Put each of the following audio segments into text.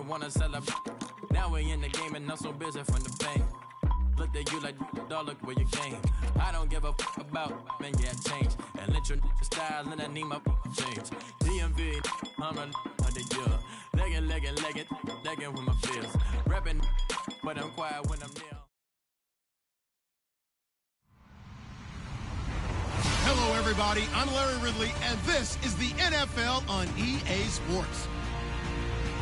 wanna celebrate. Now we in the game and I'm so busy from the bank. Looked at you like, dog, look where you came. I don't give a about, man, yeah, change. And let your style and I need my change. DMV, I'm a of the year. Legging with my feels. Rapping, but I'm quiet when I'm near. Hello, everybody. I'm Larry Ridley, and this is the NFL on EA Sports.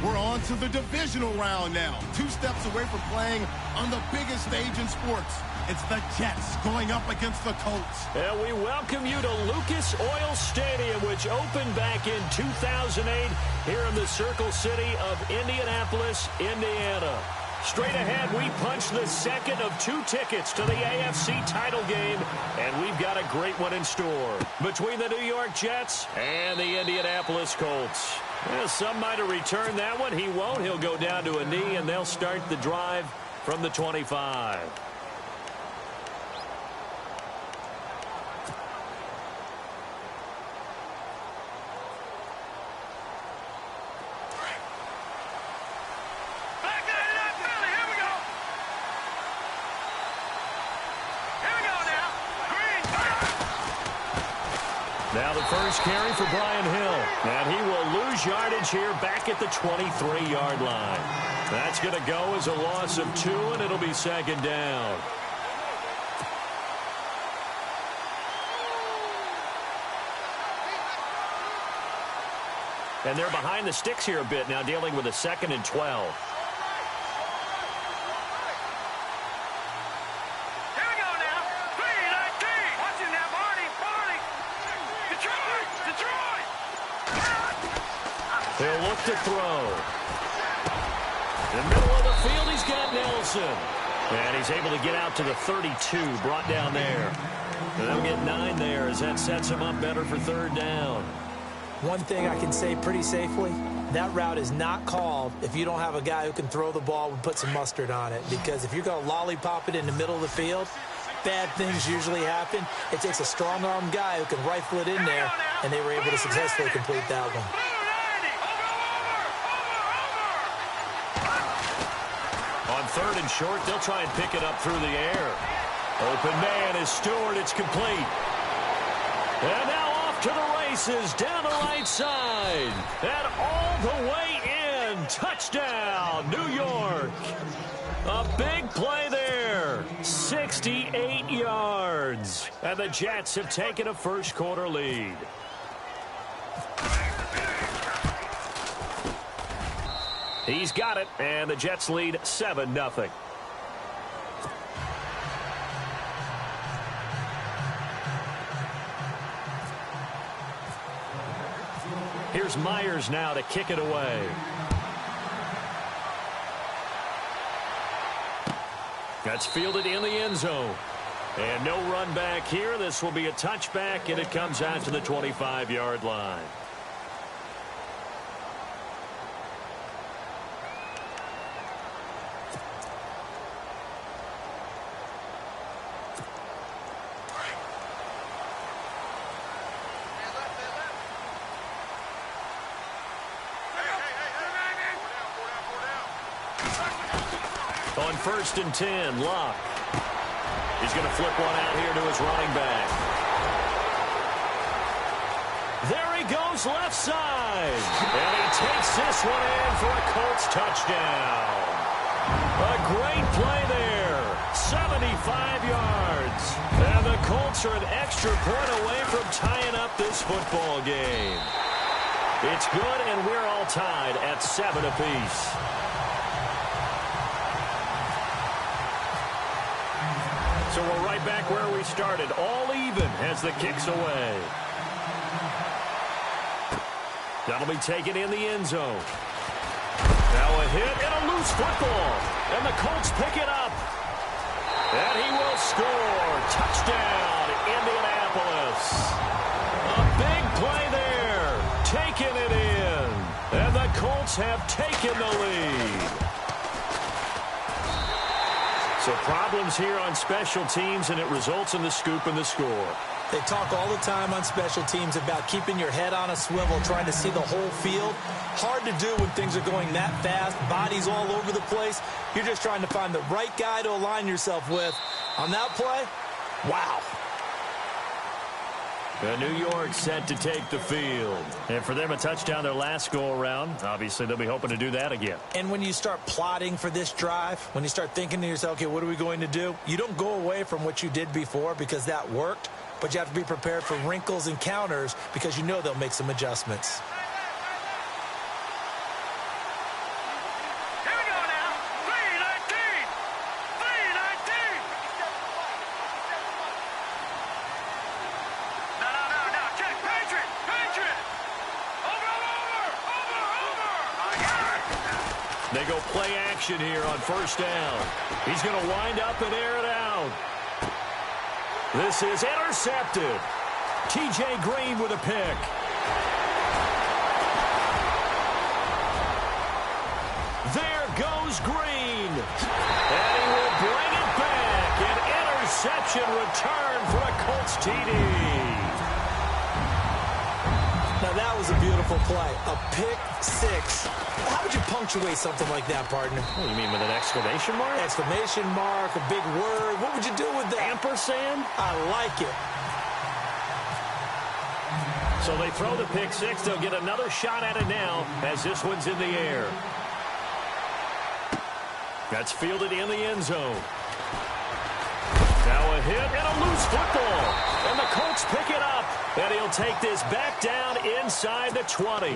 We're on to the divisional round now. 2 steps away from playing on the biggest stage in sports. It's the Jets going up against the Colts. And we welcome you to Lucas Oil Stadium, which opened back in 2008 here in the Circle City of Indianapolis, Indiana. Straight ahead, we punch the second of 2 tickets to the AFC title game, and we've got a great one in store between the New York Jets and the Indianapolis Colts. Well, some might have returned that one. He won't. He'll go down to a knee, and they'll start the drive from the 25. Now the first carry for Brian Hill. And he will lose yardage here back at the 23-yard line. That's going to go as a loss of 2, and it'll be second down. And they're behind the sticks here a bit now, dealing with a 2nd and 12. He'll look to throw. In the middle of the field, he's got Nelson. And he's able to get out to the 32, brought down there. And they'll get 9 there as that sets him up better for third down. One thing I can say pretty safely, that route is not called if you don't have a guy who can throw the ball and put some mustard on it. Because if you're going to lollipop it in the middle of the field, bad things usually happen. It takes a strong-arm guy who can rifle it in there, and they were able to successfully complete that one. On 3rd and short, they'll try and pick it up through the air. Open man is Stewart. It's complete. And now off to the races down the right side. And all the way in. Touchdown, New York. A big play there. 68 yards. And the Jets have taken a first-quarter lead. He's got it, and the Jets lead 7-0. Here's Myers now to kick it away. That's fielded in the end zone. And no run back here. This will be a touchback, and it comes out to the 25-yard line. On 1st and 10, Locke. He's going to flip one out here to his running back. There he goes left side. And he takes this one in for a Colts touchdown. A great play there. 75 yards. And the Colts are an extra point away from tying up this football game. It's good, and we're all tied at 7 apiece. So we're right back where we started, all even as the kick's away. That'll be taken in the end zone. Now a hit and a loose football. And the Colts pick it up. And he will score. Touchdown, Indianapolis. A big play there. Taking it in. And the Colts have taken the lead. So problems here on special teams, and it results in the scoop and the score. They talk all the time on special teams about keeping your head on a swivel, trying to see the whole field. Hard to do when things are going that fast, bodies all over the place. You're just trying to find the right guy to align yourself with. On that play, wow. New York set to take the field. And for them, a touchdown their last go-around. Obviously, they'll be hoping to do that again. And when you start plotting for this drive, when you start thinking to yourself, okay, what are we going to do? You don't go away from what you did before because that worked, but you have to be prepared for wrinkles and counters because you know they'll make some adjustments. They go play action here on first down. He's going to wind up and air it out. This is intercepted. T.J. Green with a pick. There goes Green. And he will bring it back. An interception return for a Colts TD. Now, that was a beautiful play. A pick six. How would you punctuate something like that, partner? What do you mean, with an exclamation mark? Exclamation mark, a big word. What would you do with that? Ampersand? I like it. So they throw the pick six. They'll get another shot at it now as this one's in the air. That's fielded in the end zone. Now a hit and a loose football. And the Colts pick it up. And he'll take this back down inside the 20.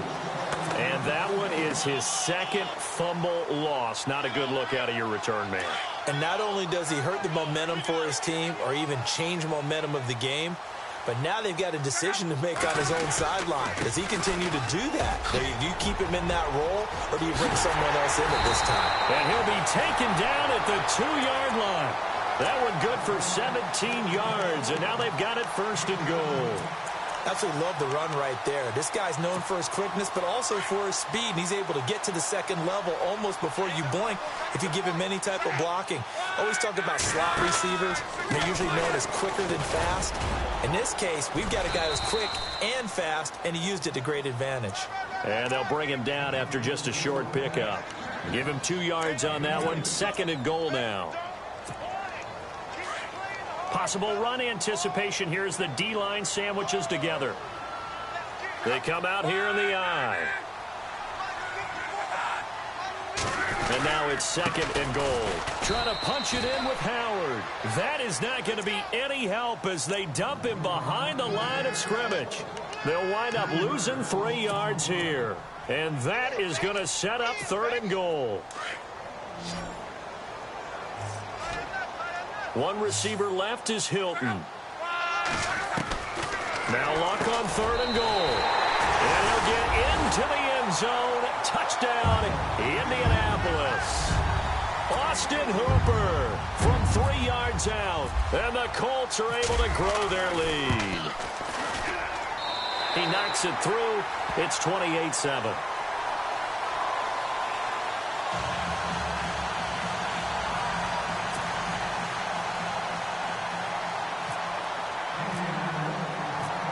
And that one is his second fumble loss. Not a good look out of your return man. And not only does he hurt the momentum for his team or even change momentum of the game, but now they've got a decision to make on his own sideline. Does he continue to do that? Do you keep him in that role, or do you bring someone else in at this time? And he'll be taken down at the 2-yard line. That one good for 17 yards, and now they've got it first and goal. Absolutely love the run right there. This guy's known for his quickness, but also for his speed. And he's able to get to the second level almost before you blink if you give him any type of blocking. Always talk about slot receivers. They're usually known as quicker than fast. In this case, we've got a guy who's quick and fast, and he used it to great advantage. And they'll bring him down after just a short pickup. Give him 2 yards on that one. Second and goal now. Possible run anticipation here as the D-line sandwiches together. They come out here in the I. And now it's second and goal. Trying to punch it in with Howard. That is not going to be any help as they dump him behind the line of scrimmage. They'll wind up losing 3 yards here. And that is going to set up third and goal. One receiver left is Hilton. Now Luck on third and goal. And he'll get into the end zone. Touchdown, Indianapolis. Austin Hooper from 3 yards out. And the Colts are able to grow their lead. He knocks it through. It's 28-7.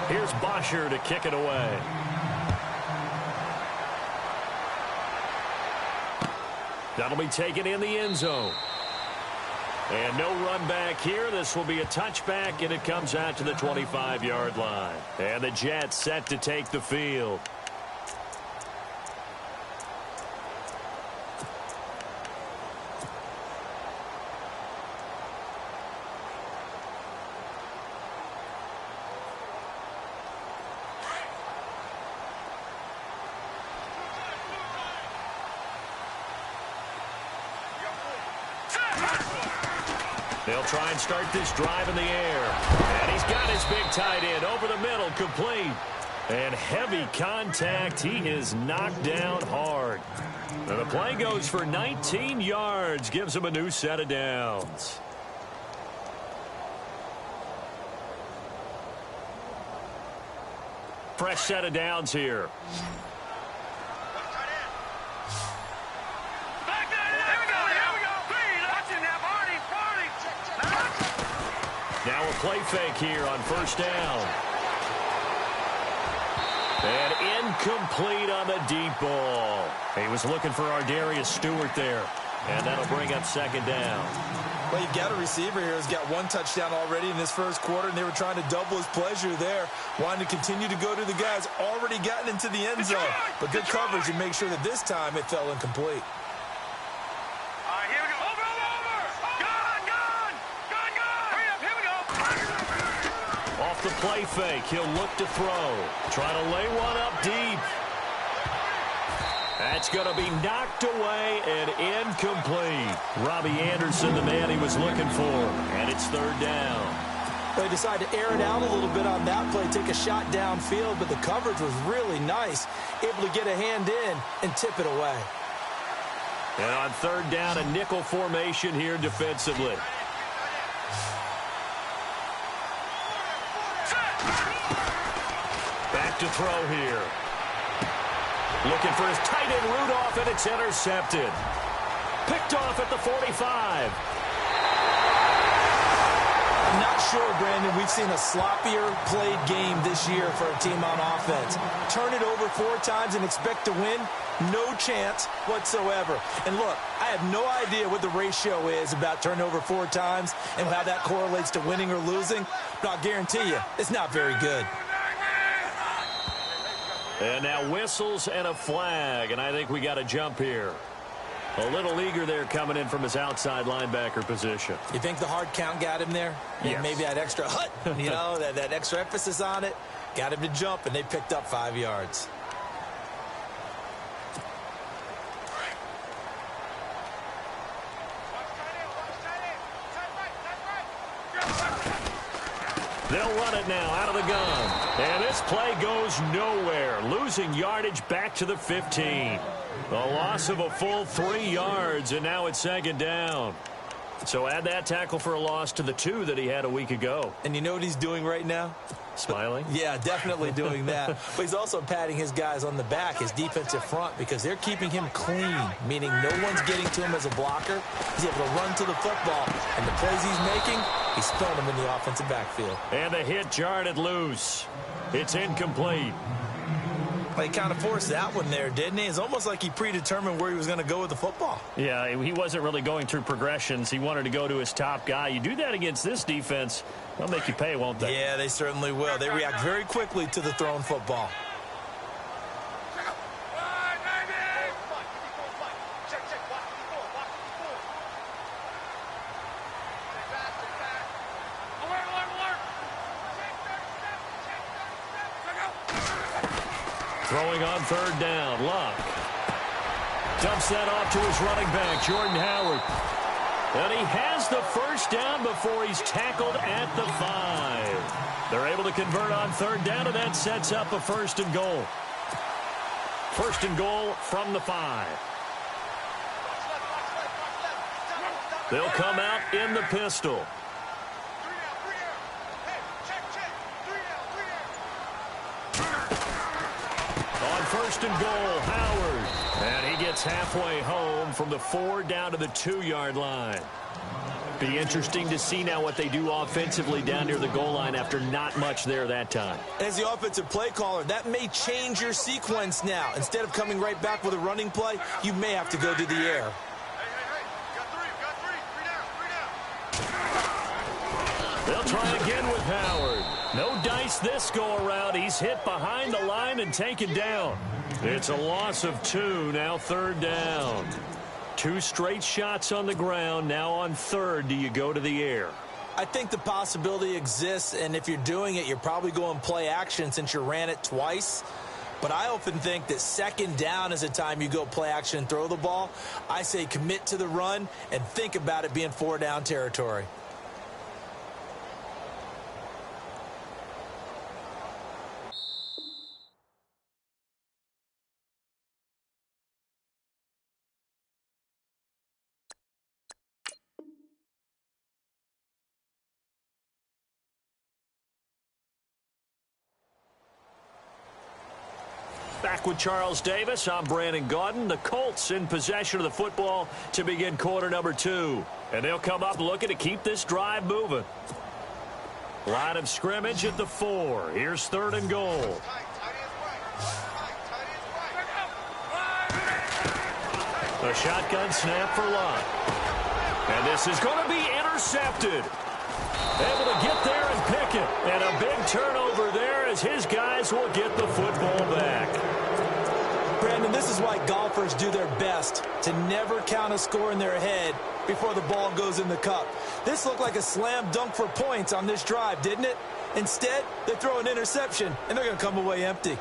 Here's Bosher to kick it away. That'll be taken in the end zone. And no run back here. This will be a touchback, and it comes out to the 25-yard line. And the Jets set to take the field. They'll try and start this drive in the air. And he's got his big tight end over the middle, complete. And heavy contact. He is knocked down hard. And the play goes for 19 yards. Gives him a new set of downs. Fresh set of downs here. play fake here on first down. And incomplete on the deep ball. He was looking for Ardarius Stewart there. And that'll bring up second down. Well, you've got a receiver here who's got one touchdown already in this first quarter, and they were trying to double his pleasure there, wanting to continue to go to the guys already gotten into the end zone. But good coverage and make sure that this time it fell incomplete. Here we go. Over. Gun. Hurry up, here we go. Off the play fake, he'll look to throw. Trying to lay one up deep. That's going to be knocked away and incomplete. Robbie Anderson, the man he was looking for. And it's third down. They decided to air it out a little bit on that play, take a shot downfield, but the coverage was really nice. Able to get a hand in and tip it away. And on third down, a nickel formation here defensively. Back to throw here. Looking for his tight end Rudolph, and it's intercepted. Picked off at the 45. I'm not sure, Brandon, we've seen a sloppier played game this year for a team on offense. Turn it over 4 times and expect to win? No chance whatsoever. And look, I have no idea what the ratio is about turnover 4 times and how that correlates to winning or losing, but I'll guarantee you, it's not very good. And now whistles and a flag, and I think we got a jump here. A little eager there coming in from his outside linebacker position. You think the hard count got him there? Yes. And maybe that extra hut, you know, that extra emphasis on it, got him to jump, and they picked up 5 yards. They'll run it now out of the gun. And this play goes nowhere. Losing yardage back to the 15. A loss of a full 3 yards, and now it's second down. So add that tackle for a loss to the 2 that he had a week ago. And you know what he's doing right now? Smiling? Yeah, definitely doing that. But he's also patting his guys on the back, his defensive front, because they're keeping him clean, meaning no one's getting to him as a blocker. He's able to run to the football, and the plays he's making, he's throwing them in the offensive backfield. And the hit jarred it loose. It's incomplete. Well, he kind of forced that one there, didn't he? It's almost like he predetermined where he was going to go with the football. Yeah, he wasn't really going through progressions. He wanted to go to his top guy. You do that against this defense, they'll make you pay, won't they? Yeah, they certainly will. They react very quickly to the thrown football. Throwing on third down, Luck. Dumps that off to his running back, Jordan Howard. And he has the first down before he's tackled at the 5. They're able to convert on third down, and that sets up a first and goal. First and goal from the 5. They'll come out in the pistol. First and goal, Howard. And he gets halfway home from the 4 down to the 2-yard line. Be interesting to see now what they do offensively down near the goal line after not much there that time. As the offensive play caller, that may change your sequence now. Instead of coming right back with a running play, you may have to go to the air. They'll try again with Howard. No dice this go-around. He's hit behind the line and taken down. It's a loss of 2, now third down. 2 straight shots on the ground. Now on third, do you go to the air? I think the possibility exists, and if you're doing it, you're probably going play action since you ran it twice. But I often think that second down is the time you go play action and throw the ball. I say commit to the run and think about it being 4 down territory. Back with Charles Davis, I'm Brandon Gaudin. The Colts in possession of the football to begin quarter number 2. And they'll come up looking to keep this drive moving. Line of scrimmage at the 4. Here's 3rd and goal. A shotgun snap for Lott. And this is going to be intercepted. Able to get there and pick it. And a big turnover there as his guys will get the football back. Brandon, this is why golfers do their best to never count a score in their head before the ball goes in the cup. This looked like a slam dunk for points on this drive, didn't it? Instead, they throw an interception, and they're going to come away empty.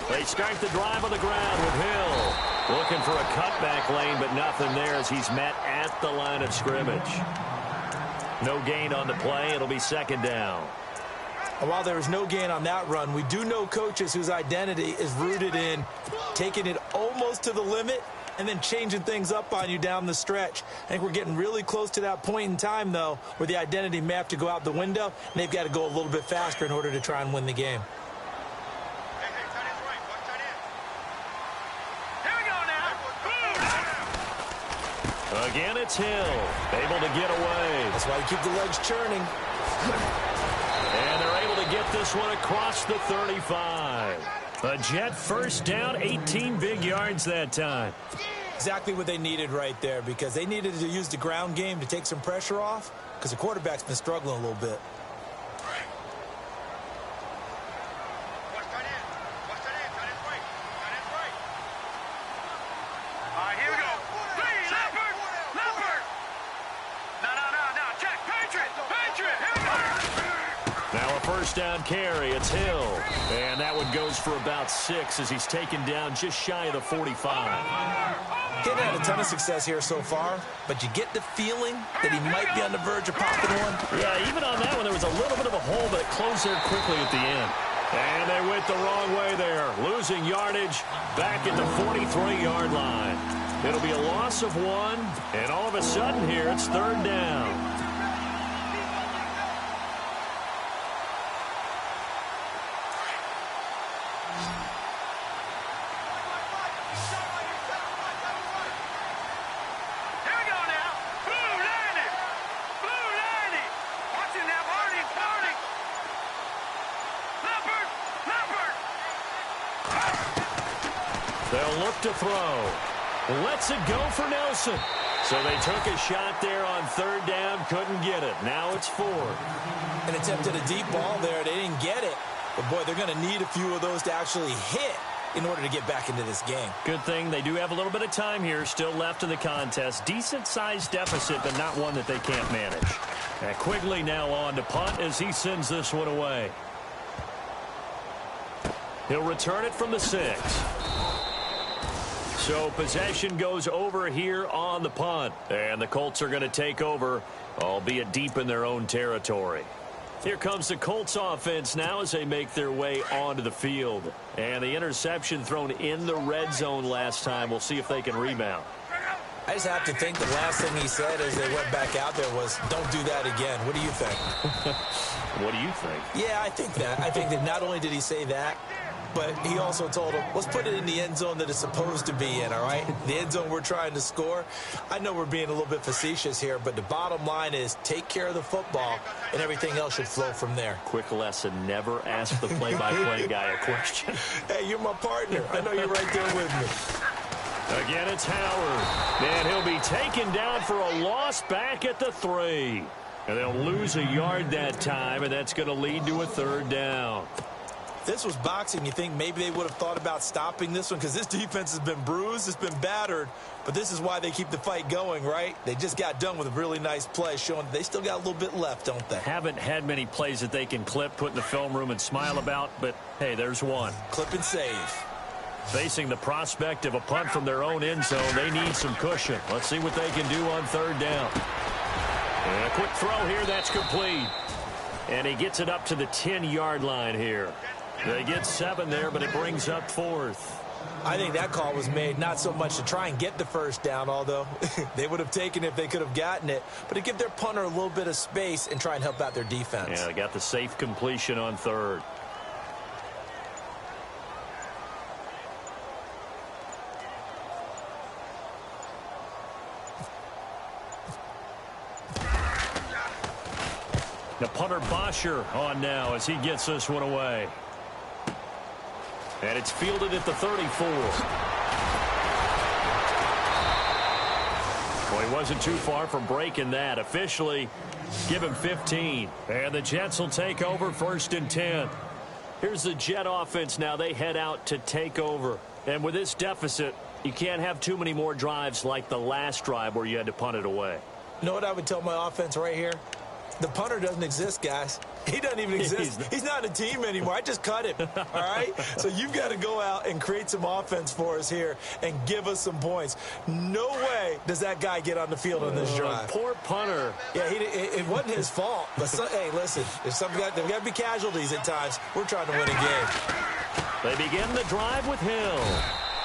They start the drive on the ground with Hill. Looking for a cutback lane, but nothing there as he's met at the line of scrimmage. No gain on the play. It'll be 2nd down. And while there is no gain on that run, we do know coaches whose identity is rooted in taking it almost to the limit and then changing things up on you down the stretch. I think we're getting really close to that point in time, though, where the identity may have to go out the window, and they've got to go a little bit faster in order to try and win the game. Again, it's Hill. Able to get away. That's why you keep the legs churning. And they're able to get this one across the 35. A Jet 1st down, 18 big yards that time. Exactly what they needed right there, because they needed to use the ground game to take some pressure off, because the quarterback's been struggling a little bit. Down carry, it's Hill. And that one goes for about 6 as he's taken down just shy of the 45. He's had a ton of success here so far, but you get the feeling that he might be on the verge of popping one. Yeah, even on that one, there was a little bit of a hole, but it closed there quickly at the end. And they went the wrong way there, losing yardage back at the 43-yard line. It'll be a loss of 1, and all of a sudden here, it's 3rd down. They'll look to throw. Lets it go for Nelson. So they took a shot there on 3rd down, couldn't get it. Now it's 4th. An attempt at a deep ball there. They didn't get it. But, boy, they're going to need a few of those to actually hit in order to get back into this game. Good thing they do have a little bit of time here still left in the contest. Decent-sized deficit, but not one that they can't manage. And Quigley now on to punt as he sends this one away. He'll return it from the 6. So possession goes over here on the punt. And the Colts are going to take over, albeit deep in their own territory. Here comes the Colts offense now as they make their way onto the field. And the interception thrown in the red zone last time. We'll see if they can rebound. I just have to think the last thing he said as they went back out there was, don't do that again. What do you think? What do you think? Yeah, I think that. I think that not only did he say that, but he also told him, let's put it in the end zone that it's supposed to be in, all right? The end zone we're trying to score. I know we're being a little bit facetious here, but the bottom line is take care of the football, and everything else should flow from there. Quick lesson, never ask the play-by-play guy a question. Hey, you're my partner. I know you're right there with me. Again, it's Howard. And he'll be taken down for a loss back at the 3. And they'll lose a yard that time, and that's going to lead to a 3rd down. If this was boxing, you think maybe they would have thought about stopping this one, because this defense has been bruised, it's been battered, but this is why they keep the fight going, right? They just got done with a really nice play, showing they still got a little bit left, don't they? Haven't had many plays that they can clip, put in the film room, and smile about, but hey, there's one. Clip and save. Facing the prospect of a punt from their own end zone, they need some cushion. Let's see what they can do on 3rd down. And a quick throw here, that's complete. And he gets it up to the 10-yard line here. They get 7 there, but it brings up 4th. I think that call was made not so much to try and get the first down, although they would have taken it if they could have gotten it, but to give their punter a little bit of space and try and help out their defense. Yeah, they got the safe completion on third. The punter Bosher on now as he gets this one away. And it's fielded at the 34. Well, he wasn't too far from breaking that. Officially, give him 15. And the Jets will take over 1st and 10. Here's the Jet offense now. They head out to take over. And with this deficit, you can't have too many more drives like the last drive where you had to punt it away. You know what I would tell my offense right here? The punter doesn't exist, guys. He doesn't even exist. He's not a team anymore. I just cut him, all right? So you've got to go out and create some offense for us here and give us some points. No way does that guy get on the field on this drive. Poor punter. Yeah, it wasn't his fault. But, hey, listen, there's got to be casualties at times. We're trying to win a game. They begin the drive with Hill.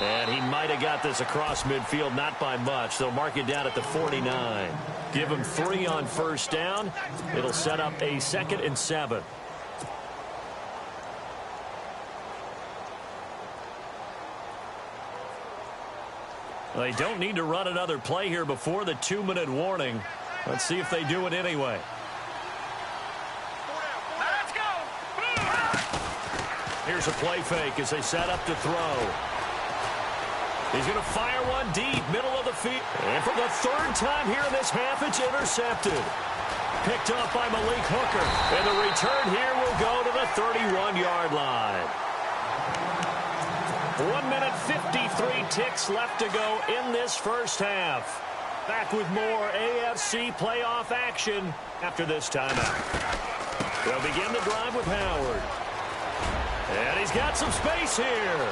And he might have got this across midfield, not by much. They'll mark it down at the 49. Give him 3 on first down. It'll set up a 2nd and 7. They don't need to run another play here before the 2-minute warning. Let's see if they do it anyway. Let's go! Here's a play fake as they set up to throw. He's going to fire one deep, middle of the field. And for the 3rd time here in this half, it's intercepted. Picked up by Malik Hooker. And the return here will go to the 31-yard line. 1 minute 53 ticks left to go in this first half. Back with more AFC playoff action after this timeout. They'll begin the drive with Howard. And he's got some space here.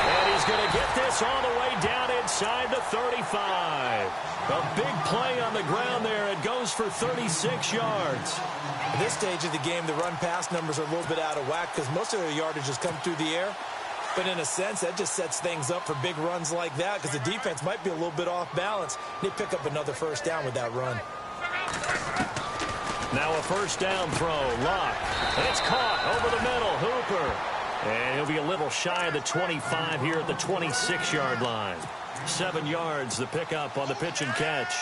And he's going to get this all the way down inside the 35. A big play on the ground there. It goes for 36 yards. At this stage of the game, the run-pass numbers are a little bit out of whack because most of their yardage has come through the air. But in a sense, that just sets things up for big runs like that because the defense might be a little bit off balance. They pick up another first down with that run. Now a first down throw. Luck. And it's caught over the middle. Hooper. And he'll be a little shy of the 25 here at the 26-yard line. 7 yards, the pickup on the pitch and catch.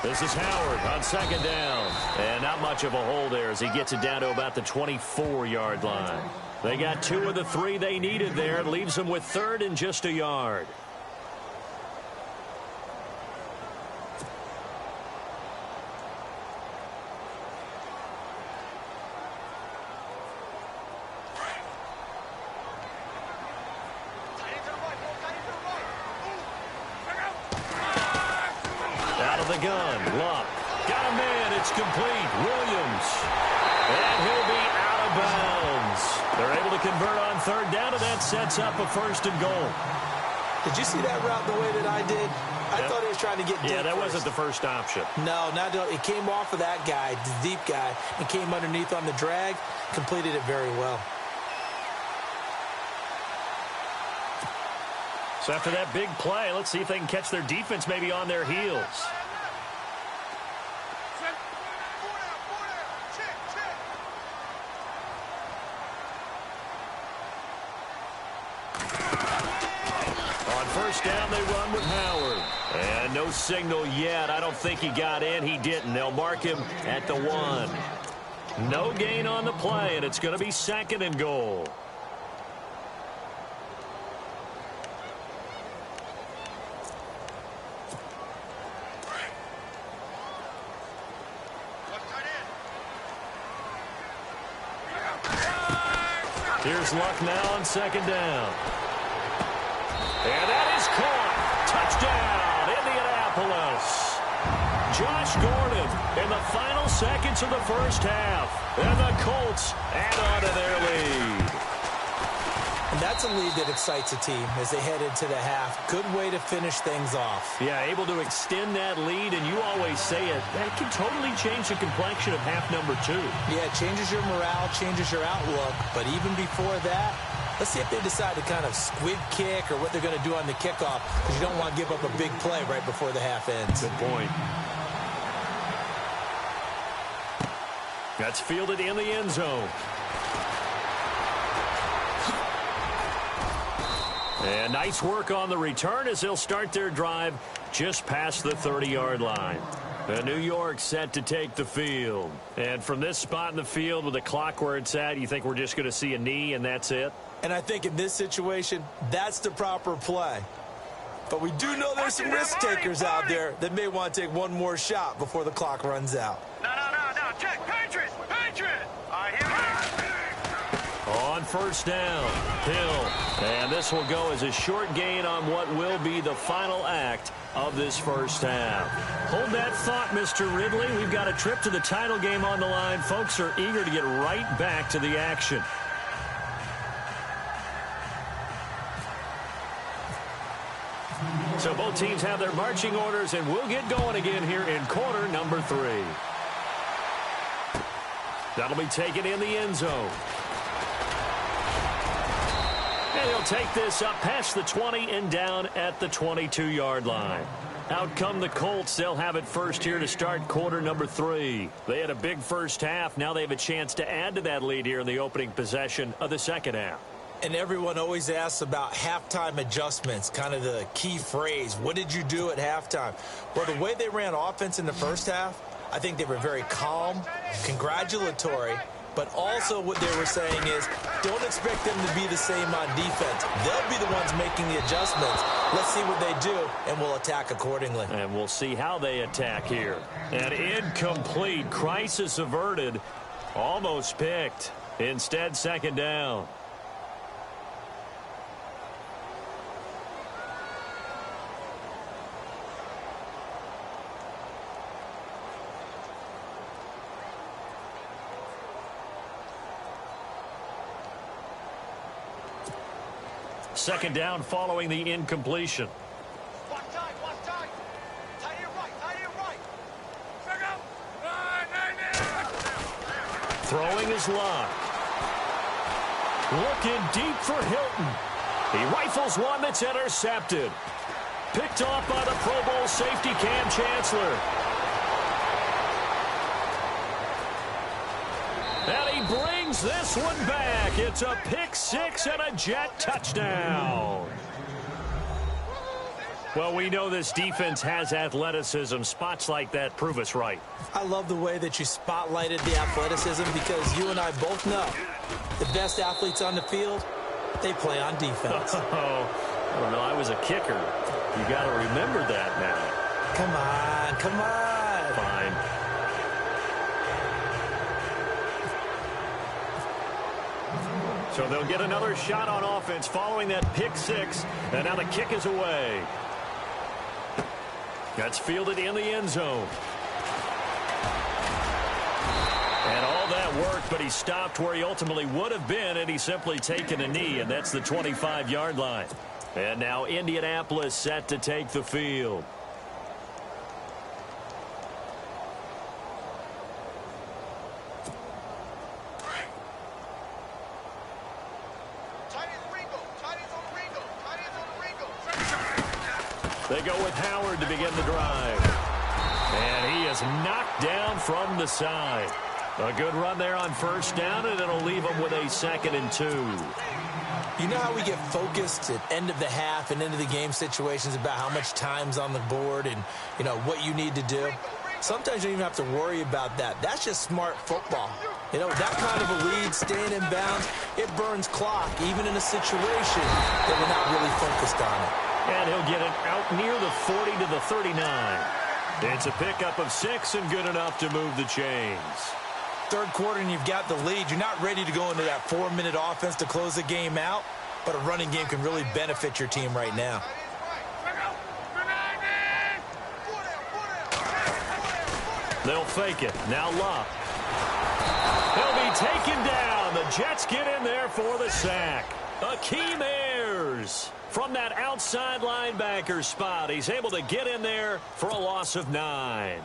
This is Howard on 2nd down. And not much of a hole there as he gets it down to about the 24-yard line. They got 2 of the 3 they needed there. It leaves them with 3rd and just a yard. Out of the gun, Luck. Got a man, it's complete. Williams. And he'll be out of bounds. They're able to convert on 3rd down, and that sets up a 1st and goal. Did you see that route the way that I did? I thought he was trying to get deep. Yeah, that wasn't the first option. No, it came off of that guy, the deep guy, and came underneath on the drag, completed it very well. So after that big play, let's see if they can catch their defense maybe on their heels. On first down, they run with Howard. And no signal yet. I don't think he got in. He didn't. They'll mark him at the 1. No gain on the play, and it's going to be 2nd and goal. Here's Luck now on 2nd down. And that is caught. Touchdown, Indianapolis. Josh Gordon in the final seconds of the first half. And the Colts add on to their lead. And that's a lead that excites a team as they head into the half. Good way to finish things off. Yeah, able to extend that lead, and you always say it, that can totally change the complexion of half number 2. Yeah, it changes your morale, changes your outlook. But even before that, let's see if they decide to kind of squib kick or what they're going to do on the kickoff, because you don't want to give up a big play right before the half ends. Good point. That's fielded in the end zone. And nice work on the return as they'll start their drive just past the 30-yard line. New York set to take the field. And from this spot in the field with the clock where it's at, you think we're just going to see a knee and that's it? And I think in this situation, that's the proper play. But we do know there's some risk takers out there that may want to take one more shot before the clock runs out. No. Check. Patriots. All right, here we go. On first down, Hill. And this will go as a short gain on what will be the final act of this first half. Hold that thought, Mr. Ridley. We've got a trip to the title game on the line. Folks are eager to get right back to the action. So both teams have their marching orders, and we'll get going again here in quarter number 3. That'll be taken in the end zone. And he'll take this up past the 20 and down at the 22-yard line. Out come the Colts. They'll have it first here to start quarter number 3. They had a big first half. Now they have a chance to add to that lead here in the opening possession of the second half. And everyone always asks about halftime adjustments, kind of the key phrase. What did you do at halftime? Well, the way they ran offense in the first half, I think they were very calm, congratulatory, but also what they were saying is don't expect them to be the same on defense. They'll be the ones making the adjustments. Let's see what they do, and we'll attack accordingly. And we'll see how they attack here. An incomplete, crisis averted, almost picked. Instead, second down. Second down following the incompletion. Watch tight. Tight here right. Throwing his line. Looking deep for Hilton. He rifles one that's intercepted. Picked off by the Pro Bowl safety Cam Chancellor. And he brings this one back. It's a pick six and a Jet touchdown. Well, we know this defense has athleticism. Spots like that prove us right. I love the way that you spotlighted the athleticism because you and I both know the best athletes on the field, they play on defense. Oh, I don't know. I was a kicker. You got to remember that now. Come on. Fine. So they'll get another shot on offense following that pick six. And now the kick is away. That's fielded in the end zone. And all that worked, but he stopped where he ultimately would have been, and he's simply taken a knee, and that's the 25-yard line. And now Indianapolis set to take the field. They go with Howard to begin the drive. And he is knocked down from the side. A good run there on first down, and it'll leave him with a 2nd and 2. You know how we get focused at end of the half and into the game situations about how much time's on the board and, you know, what you need to do? Sometimes you don't even have to worry about that. That's just smart football. You know, that kind of a lead, staying in bounds, it burns clock, even in a situation that we're not really focused on it. And he'll get it out near the 40 to the 39. It's a pickup of 6 and good enough to move the chains. Third quarter and you've got the lead. You're not ready to go into that 4-minute offense to close the game out, but a running game can really benefit your team right now. They'll fake it. Now Luck. He'll be taken down. The Jets get in there for the sack. Akeem Ayers from that outside linebacker spot. He's able to get in there for a loss of 9.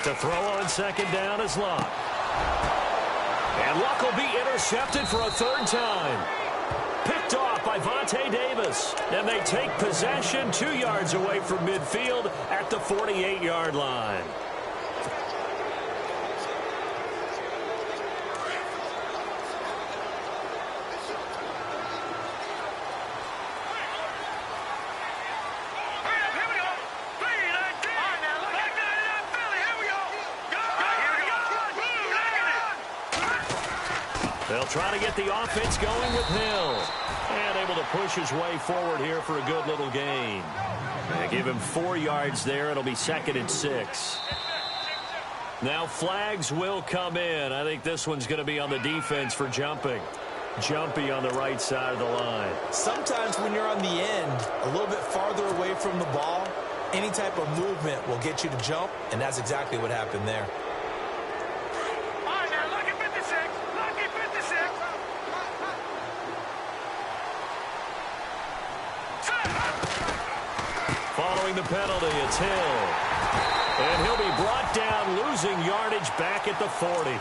To throw on second down is Luck. And Luck will be intercepted for a 3rd time. Picked off by Vontae Davis. And they take possession 2 yards away from midfield at the 48-yard line. They'll try to get the offense going with Hill. And able to push his way forward here for a good little gain. And give him 4 yards there. It'll be 2nd and 6. Now flags will come in. I think this one's going to be on the defense for jumping. Jumpy on the right side of the line. Sometimes when you're on the end, a little bit farther away from the ball, any type of movement will get you to jump, and that's exactly what happened there. Following the penalty, it's Hill. And he'll be brought down, losing yardage back at the 40.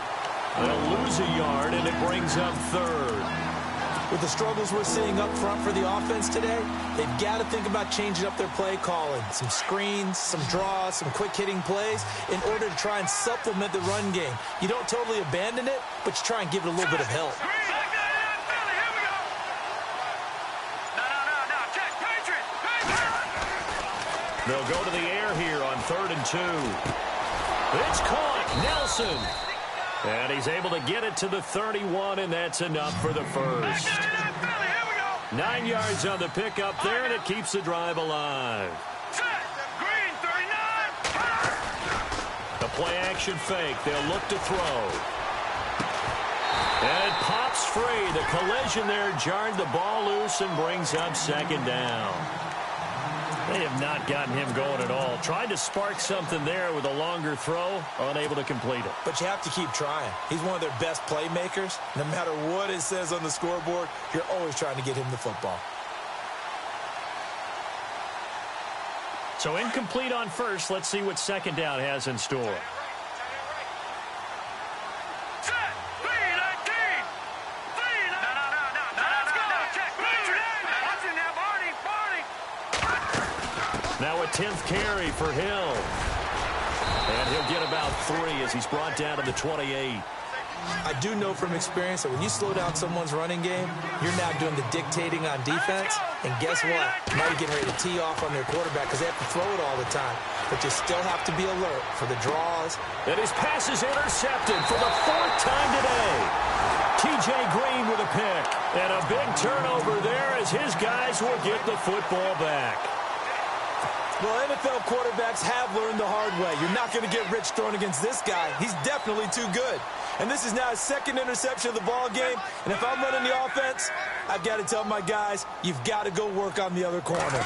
They'll lose a yard, and it brings up 3rd. With the struggles we're seeing up front for the offense today, they've got to think about changing up their play calling. Some screens, some draws, some quick-hitting plays in order to try and supplement the run game. You don't totally abandon it, but you try and give it a little bit of help. They'll go to the air here on 3rd and 2. It's caught. Nelson. And he's able to get it to the 31, and that's enough for the 1st. 9 yards on the pickup there, and it keeps the drive alive. The play-action fake. They'll look to throw. And it pops free. The collision there jarred the ball loose and brings up 2nd down. They have not gotten him going at all. Tried to spark something there with a longer throw, unable to complete it. But you have to keep trying. He's one of their best playmakers. No matter what it says on the scoreboard, you're always trying to get him the football. So incomplete on 1st. Let's see what 2nd down has in store. Now a 10th carry for Hill. And he'll get about 3 as he's brought down to the 28. I do know from experience that when you slow down someone's running game, you're now doing the dictating on defense. And guess what? Now you're getting ready to tee off on their quarterback because they have to throw it all the time. But you still have to be alert for the draws. And his pass is intercepted for the 4th time today. T.J. Green with a pick. And a big turnover there as his guys will get the football back. Well, NFL quarterbacks have learned the hard way. You're not going to get rich throwing against this guy. He's definitely too good. And this is now his 2nd interception of the ball game. And if I'm running the offense, I've got to tell my guys, you've got to go work on the other corner.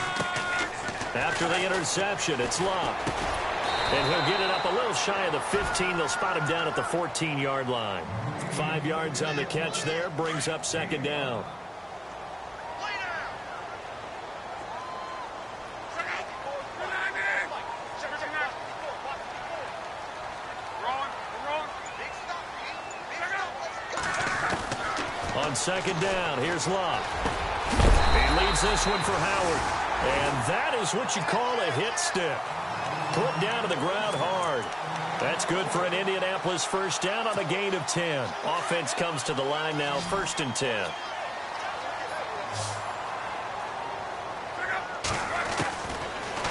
After the interception, it's Luck. And he'll get it up a little shy of the 15. They'll spot him down at the 14-yard line. 5 yards on the catch there, brings up 2nd down. On 2nd down, here's Luck. He leads this one for Howard. And that is what you call a hit stick. Put down to the ground hard. That's good for an Indianapolis 1st down on a gain of 10. Offense comes to the line now, 1st and 10.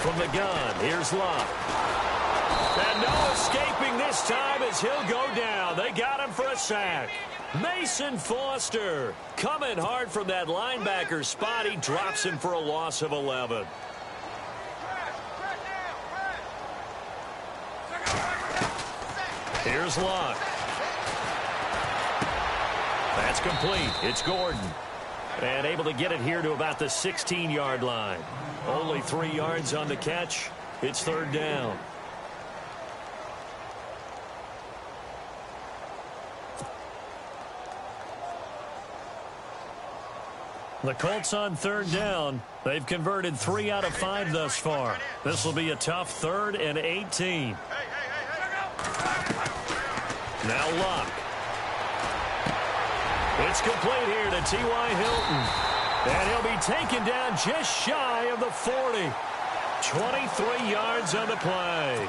From the gun, here's Luck. And no escaping this time as he'll go down. They got him for a sack. Mason Foster coming hard from that linebacker spot. He drops him for a loss of 11. Here's Luck. That's complete. It's Gordon. And able to get it here to about the 16-yard line. Only 3 yards on the catch. It's third down. The Colts on third down. They've converted 3 out of 5 thus far. This will be a tough 3rd and 18. Now Luck. It's complete here to T.Y. Hilton. And he'll be taken down just shy of the 40. 23 yards on the play.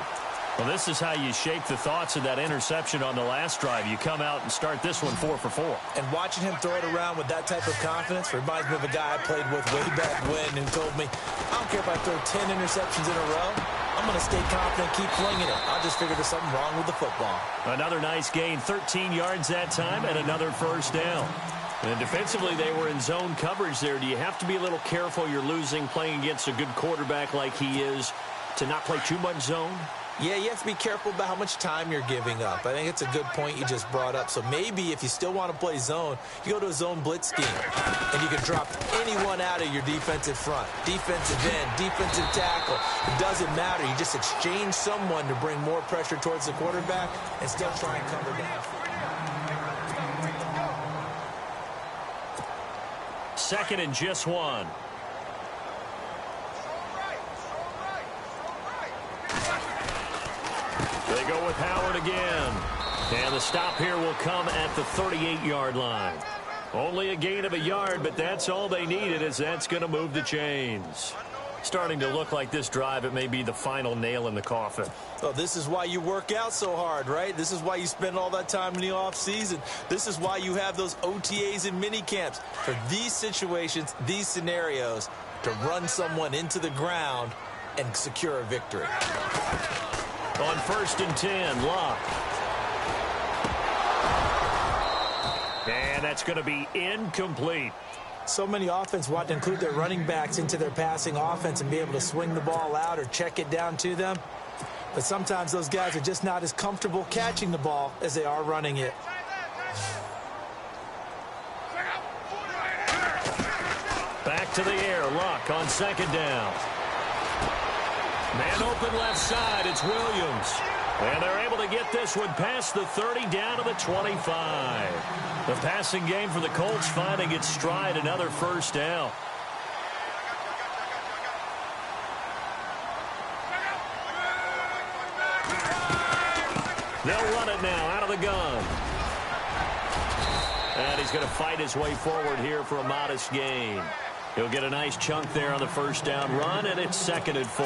Well, this is how you shake the thoughts of that interception on the last drive. You come out and start this one 4 for 4. And watching him throw it around with that type of confidence reminds me of a guy I played with way back when who told me, I don't care if I throw 10 interceptions in a row. I'm going to stay confident, keep flinging it. I'll just figure there's something wrong with the football. Another nice gain, 13 yards that time, and another first down. And defensively, they were in zone coverage there. Do you have to be a little careful you're losing playing against a good quarterback like he is to not play too much zone? Yeah, you have to be careful about how much time you're giving up. I think it's a good point you just brought up. So maybe if you still want to play zone, you go to a zone blitz scheme. And you can drop anyone out of your defensive front. Defensive end, defensive tackle. It doesn't matter. You just exchange someone to bring more pressure towards the quarterback and still try and cover down. Second and just 1. They go with Howard again. And the stop here will come at the 38-yard line. Only a gain of a yard, but that's all they needed, as that's going to move the chains. Starting to look like this drive, it may be the final nail in the coffin. Oh, this is why you work out so hard, right? This is why you spend all that time in the offseason. This is why you have those OTAs and mini camps. For these situations, these scenarios, to run someone into the ground and secure a victory. On 1st and 10, Luck. And that's going to be incomplete. So many offense want to include their running backs into their passing offense and be able to swing the ball out or check it down to them. But sometimes those guys are just not as comfortable catching the ball as they are running it. Back to the air, Luck on 2nd down. Man open left side, it's Williams. And they're able to get this one past the 30 down to the 25. The passing game for the Colts finding its stride, another first down. They'll run it now out of the gun. And he's going to fight his way forward here for a modest gain. He'll get a nice chunk there on the first down run, and it's 2nd and 4.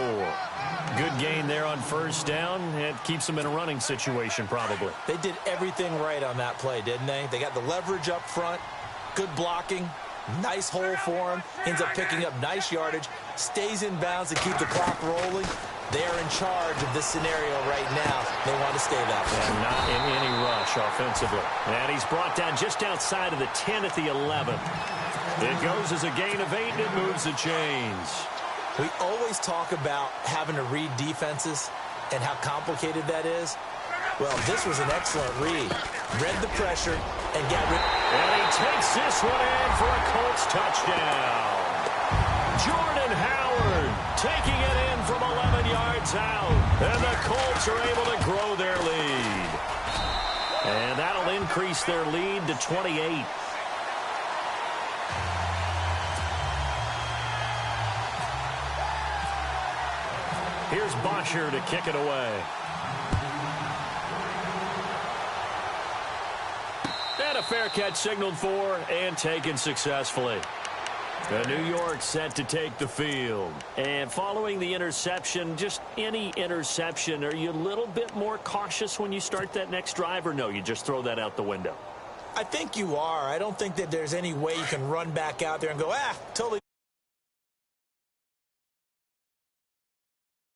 Good gain there on first down. It keeps them in a running situation, probably. They did everything right on that play, didn't they? They got the leverage up front, good blocking, nice hole for him, ends up picking up nice yardage, stays in bounds to keep the clock rolling. They are in charge of this scenario right now. They want to stay that way. And not in any rush offensively. And he's brought down just outside of the 10 at the 11. It goes as a gain of 8, and it moves the chains. We always talk about having to read defenses and how complicated that is. Well, this was an excellent read. Read the pressure and got rid. And he takes this one in for a Colts touchdown. Jordan Howard taking it in from 11 yards out. And the Colts are able to grow their lead. And that'll increase their lead to 28. Here's Bosher to kick it away. And a fair catch signaled for and taken successfully. New York set to take the field. And following the interception, just any interception, are you a little bit more cautious when you start that next drive, or no, you just throw that out the window? I think you are. I don't think that there's any way you can run back out there and go, totally.